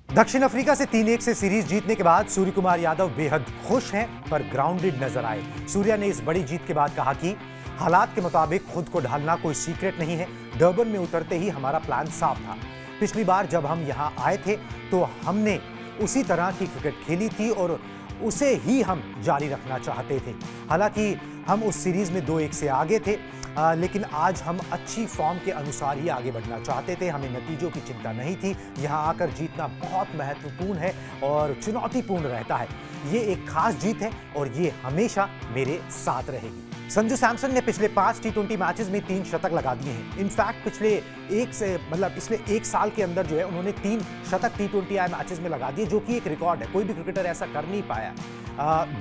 दक्षिण अफ्रीका से 3-1 से सीरीज जीतने के बाद सूर्य कुमार यादव बेहद खुश हैं पर ग्राउंडेड नजर आए। सूर्या ने इस बड़ी जीत के बाद कहा कि हालात के मुताबिक खुद को ढालना कोई सीक्रेट नहीं है। डर्बन में उतरते ही हमारा प्लान साफ था। पिछली बार जब हम यहां आए थे तो हमने उसी तरह की क्रिकेट खेली थी और उसे ही हम जारी रखना चाहते थे। हालांकि हम उस सीरीज में 2-1 से आगे थे, लेकिन आज हम अच्छी फॉर्म के अनुसार ही आगे बढ़ना चाहते थे। हमें नतीजों की चिंता नहीं थी। यहाँ आकर जीतना बहुत महत्वपूर्ण है और चुनौतीपूर्ण रहता है। ये एक खास जीत है और ये हमेशा मेरे साथ रहेगी। संजू सैमसन ने पिछले 5 टी20 मैचेस में 3 शतक लगा दिए हैं। इनफैक्ट पिछले एक साल के अंदर जो है उन्होंने 3 शतक टी20 मैचेस में लगा दिए, जो कि एक रिकॉर्ड है। कोई भी क्रिकेटर ऐसा कर नहीं पाया।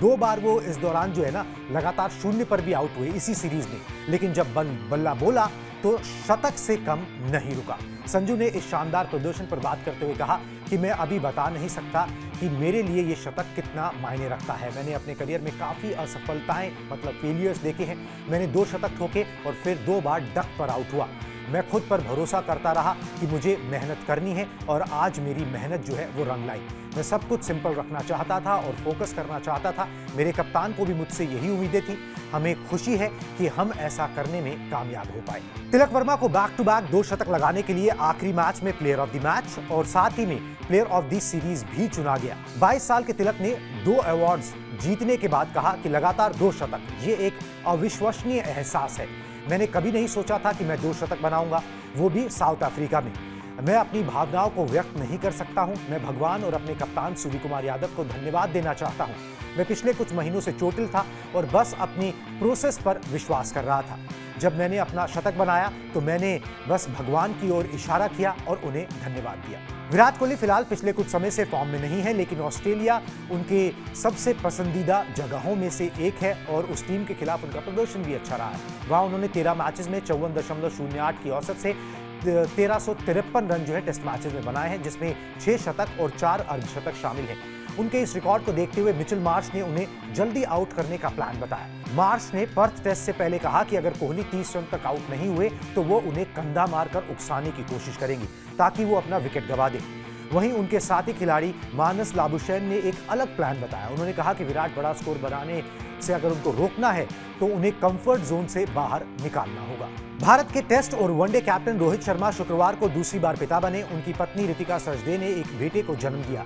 2 बार वो इस दौरान जो है ना लगातार 0 पर भी आउट हुए इसी सीरीज में, लेकिन जब बल्ला बोला तो शतक से कम नहीं रुका। संजू ने इस शानदार प्रदर्शन पर बात करते हुए कहा कि मैं अभी बता नहीं सकता कि मेरे लिए ये शतक कितना मायने रखता है। मैंने अपने करियर में काफ़ी असफलताएं फेलियर्स देखे हैं। मैंने 2 शतक ठोके और फिर 2 बार डक पर आउट हुआ। मैं खुद पर भरोसा करता रहा कि मुझे मेहनत करनी है और आज मेरी मेहनत जो है वो रंग लाई। मैं सब कुछ सिंपल रखना चाहता था और फोकस करना चाहता था। मेरे कप्तान को भी मुझसे यही उम्मीदें थी। हमें खुशी है कि हम ऐसा करने में कामयाब हो पाए। तिलक वर्मा को बैक टू बैक 2 शतक लगाने के लिए आखिरी मैच में प्लेयर ऑफ द मैच और साथ ही में प्लेयर ऑफ द सीरीज भी चुना गया। 22 साल के तिलक ने 2 अवार्ड्स जीतने के बाद कहा कि लगातार 2 शतक ये एक अविश्वसनीय एहसास है। मैंने कभी नहीं सोचा था कि मैं 2 शतक बनाऊंगा, वो भी साउथ अफ्रीका में। मैं अपनी भावनाओं को व्यक्त नहीं कर सकता हूं। मैं भगवान और अपने कप्तान सूर्य कुमार यादव को धन्यवाद देना चाहता हूं। मैं पिछले कुछ महीनों से चोटिल था और बस अपनी प्रोसेस पर विश्वास कर रहा था। जब मैंने अपना शतक बनाया तो मैंने बस भगवान की ओर इशारा किया और उन्हें धन्यवाद दिया। विराट कोहली फिलहाल पिछले कुछ समय से फॉर्म में नहीं है, लेकिन ऑस्ट्रेलिया उनके सबसे पसंदीदा जगहों में से एक है और उस टीम के खिलाफ उनका प्रदर्शन भी अच्छा रहा है। वहां उन्होंने 13 मैचेस में 54.08 की औसत से 1353 रन जो है टेस्ट मैचेस में बनाए हैं, जिसमें 6 शतक और 4 अर्धशतक शामिल हैं। उनके इस रिकॉर्ड को देखते हुए मिचेल मार्श ने उन्हें जल्दी आउट करने का प्लान बताया। मार्श ने पर्थ टेस्ट से पहले कहा कि अगर कोहली 30 रन तक आउट नहीं हुए तो वो उन्हें कंधा मारकर उकसाने की कोशिश करेंगी ताकि वो अपना विकेट गंवा दे। वहीं उनके साथी खिलाड़ी मानस लाबुशैन ने एक अलग प्लान बताया। उन्होंने कहा कि विराट बड़ा स्कोर बनाने से अगर उनको रोकना है तो उन्हें कंफर्ट जोन से बाहर निकालना होगा। भारत के टेस्ट और वनडे कैप्टन रोहित शर्मा शुक्रवार को दूसरी बार पिता बने। उनकी पत्नी रितिका सचदे ने एक बेटे को जन्म दिया।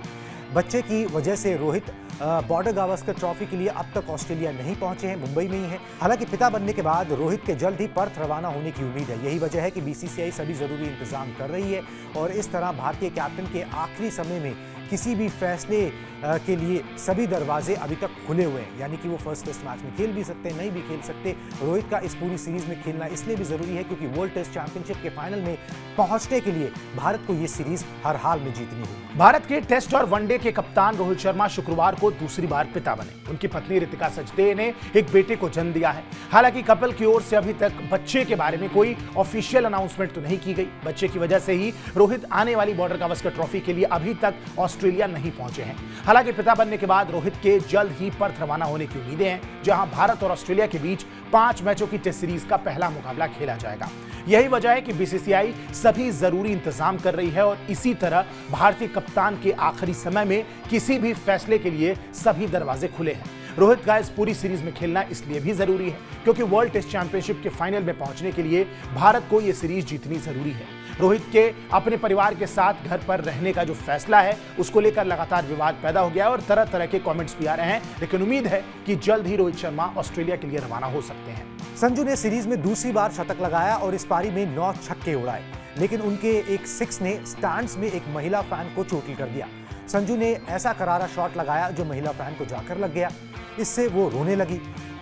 बच्चे की वजह से रोहित बॉर्डर गावस्कर ट्रॉफी के लिए अब तक ऑस्ट्रेलिया नहीं पहुंचे हैं, मुंबई में ही हैं। हालांकि पिता बनने के बाद रोहित के जल्द ही पर्थ रवाना होने की उम्मीद है। यही वजह है कि बीसीसीआई सभी जरूरी इंतजाम कर रही है और इस तरह भारतीय कैप्टन के आखिरी समय में किसी भी फैसले के लिए सभी दरवाजे अभी तक खुले हुए हैं। यानी कि वो फर्स्ट टेस्ट मैच में खेल भी सकते हैं, नहीं भी खेल सकते। रोहित का इस पूरी सीरीज में खेलना इसलिए भी जरूरी है क्योंकि वर्ल्ड टेस्ट चैंपियनशिप के फाइनल में पहुंचने के लिए भारत को ये सीरीज हर हाल में जीतनी होगी। भारत के टेस्ट और वनडे के कप्तान रोहित शर्मा शुक्रवार को दूसरी बार पिता बने। उनकी पत्नी रितिका सचदे ने एक बेटे को जन्म दिया है। हालांकि कपल की ओर से अभी तक बच्चे के बारे में कोई ऑफिशियल अनाउंसमेंट तो नहीं की गई। बच्चे की वजह से ही रोहित आने वाली बॉर्डर गावस्कर ट्रॉफी के लिए अभी तक ऑस्ट्रेलिया नहीं पहुंचे हैं। हालांकि पिता बनने के बाद रोहित के जल्द ही पर्थ रवाना होने की उम्मीदें हैं, जहां भारत और ऑस्ट्रेलिया के बीच 5 मैचों की टेस्ट सीरीज का पहला मुकाबला खेला जाएगा। यही वजह है कि बीसीसीआई सभी जरूरी इंतजाम कर रही है और इसी तरह भारतीय कप्तान के आखिरी समय में किसी भी फैसले के लिए सभी दरवाजे खुले हैं। रोहित का इस पूरी सीरीज में खेलना इसलिए भी जरूरी है क्योंकि वर्ल्ड टेस्ट चैंपियनशिप के फाइनल में पहुंचने के लिए भारत को यह सीरीज जीतनी जरूरी है। रोहित के अपने परिवार के साथ घर पर रहने का जो फैसला है उसको लेकर लगातार विवाद पैदा हो गया है और तरह तरह के कमेंट्स भी आ रहे हैं, लेकिन उम्मीद है कि जल्द ही रोहित शर्मा ऑस्ट्रेलिया के लिए रवाना हो सकते हैं। संजू ने सीरीज में दूसरी बार शतक लगाया और इस पारी में 9 छक्के उड़ाए, लेकिन उनके एक 6 ने स्टैंड्स में एक महिला फैन को चोटिल कर दिया। संजू ने ऐसा करारा शॉट लगाया जो महिला फैन को जाकर लग गया। इससे वो रोने लगी।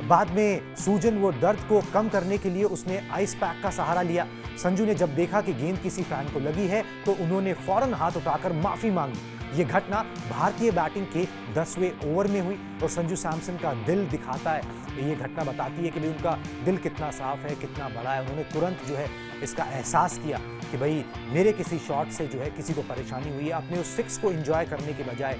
बाद में सूजन व दर्द को कम करने के लिए उसने आइस पैक का सहारा लिया। संजू ने जब देखा कि गेंद किसी फैन को लगी है तो उन्होंने फौरन हाथ उठाकर माफी मांगी। ये घटना भारतीय बैटिंग के 10वें ओवर में हुई और संजू सैमसन का दिल दिखाता है। ये घटना बताती है कि भाई उनका दिल कितना साफ है, कितना बड़ा है। उन्होंने तुरंत जो है इसका एहसास किया कि भाई मेरे किसी शॉट से जो है किसी को परेशानी हुई है। अपने उस 6 को एंजॉय करने के बजाय,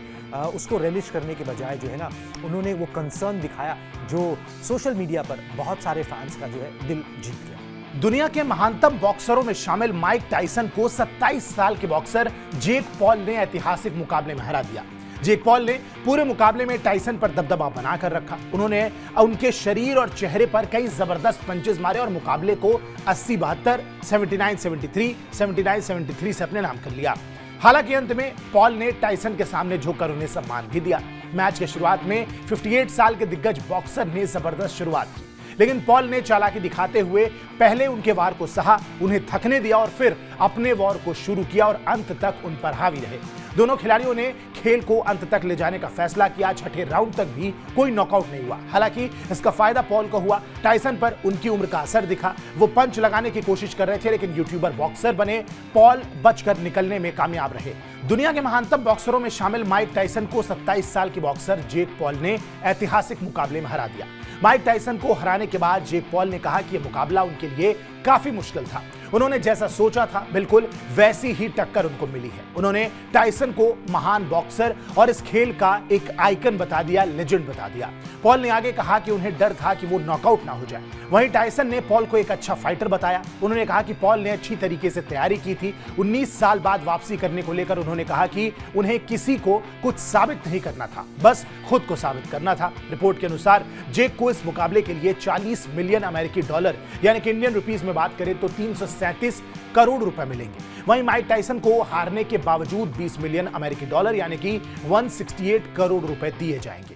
उसको रिलिश करने के बजाय जो है ना, उन्होंने वो कंसर्न दिखाया जो सोशल मीडिया पर बहुत सारे फैंस का जो है दिल जीत गया। दुनिया के महानतम बॉक्सरों में शामिल माइक टाइसन को 27 साल के बॉक्सर जेक पॉल ने ऐतिहासिक मुकाबले में हरा दिया। जेक पॉल ने पूरे मुकाबले में टाइसन पर दबदबा बनाकर रखा। उन्होंने उनके शरीर और चेहरे पर कई जबरदस्त पंचेस मारे और मुकाबले को 80-72, 79-73, 79-73 से अपने नाम कर लिया। हालांकि अंत में पॉल ने टाइसन के सामने झुककर उन्हें सम्मान भी दिया। मैच के शुरुआत में 58 साल के दिग्गज बॉक्सर ने जबरदस्त शुरुआत की, लेकिन पॉल ने चालाकी दिखाते हुए पहले उनके वार को सहा, उन्हें थकने दिया और फिर अपने वार को शुरू किया और अंत तक उन पर हावी रहे। दोनों खिलाड़ियों ने खेल को अंत तक ले जाने का फैसला किया। छठे राउंड तक भी कोई नॉकआउट नहीं हुआ। हालांकि इसका फायदा पॉल को हुआ। टाइसन पर उनकी उम्र का असर दिखा। वो पंच लगाने की कोशिश कर रहे थे, लेकिन यूट्यूबर बॉक्सर बने पॉल बचकर निकलने में कामयाब रहे। दुनिया के महानतम बॉक्सरों में शामिल माइक टाइसन को 27 साल के बॉक्सर जेक पॉल ने ऐतिहासिक मुकाबले में हरा दिया। माइक टाइसन को हराने के बाद जेक पॉल ने कहा कि यह मुकाबला उनके लिए काफी मुश्किल था। उन्होंने जैसा सोचा था बिल्कुल वैसी ही टक्कर उनको मिली है। उन्होंने टाइसन को महान बॉक्सर और इस खेल का एक आइकन बता दिया, लेजेंड बता दिया। पॉल ने आगे कहा कि उन्हें डर था कि वो नॉकआउट ना हो जाए। वहीं टाइसन ने पॉल को एक अच्छा फाइटर बताया। उन्होंने कहा कि पॉल ने अच्छी तरीके से तैयारी की थी। 19 साल बाद वापसी करने को लेकर उन्होंने कहा कि उन्हें किसी को कुछ साबित नहीं करना था, बस खुद को साबित करना था। रिपोर्ट के अनुसार जेक को इस मुकाबले के लिए 40 मिलियन अमेरिकी डॉलर यानी कि इंडियन रुपीस में बात करें तो 337 करोड़ रुपए मिलेंगे। वहीं माइक टाइसन को हारने के बावजूद 20 मिलियन अमेरिकी डॉलर यानी कि 168 करोड़ रुपए दिए जाएंगे।